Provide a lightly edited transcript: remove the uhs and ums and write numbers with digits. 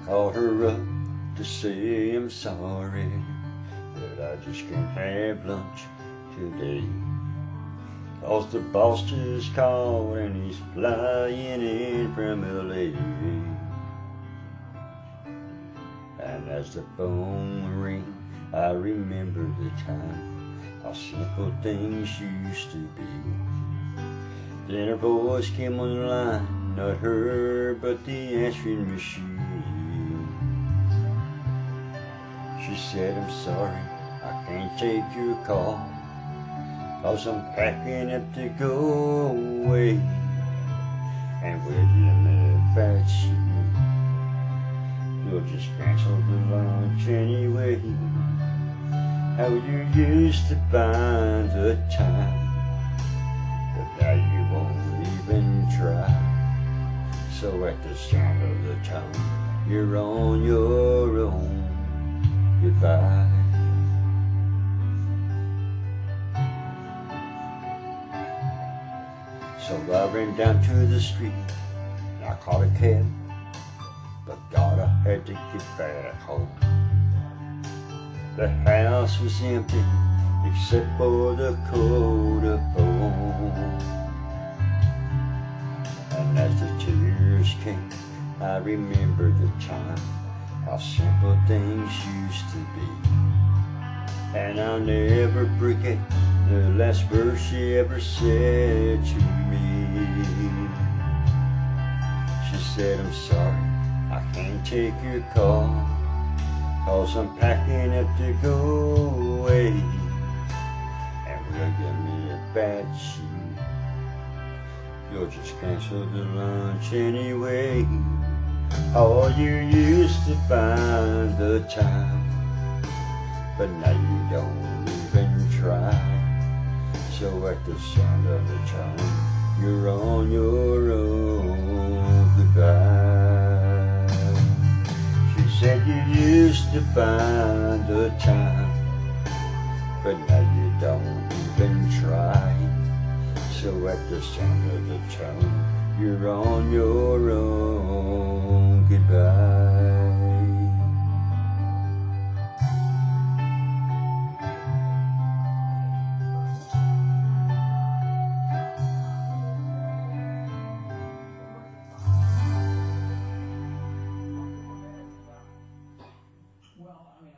called her up to say I'm sorry that I just can't have lunch today. 'Cause the boss just called and he's flying in from LA. And as the phone rings, I remember the time how simple things used to be. Then her voice came on the line, not her, but the answering machine. She said, I'm sorry, I can't take your call, 'cause I'm packing up to go away. And with them in a bad shoe, you'll just cancel the lunch anyway. How you used to find the time, but now you won't even try. So at the sound of the tone, you're on your own. Goodbye. So I ran down to the street and I caught a cab, but God, I had to get back home. The house was empty except for the coat of phone. And as the tears came, I remembered the time, how simple things used to be. And I'll never forget the last verse she ever said to me. She said, I'm sorry, I can't take your call, 'cause I'm packing up to go away. And will give me a bad shoe, you'll just cancel the lunch anyway. Oh, you used to find the time, but now you don't even try. So at the sound of the tone, you're on your own. Goodbye. She said you used to find the time, but now you don't even try. So at the sound of the tone, you're on your own. Goodbye. Well, I mean,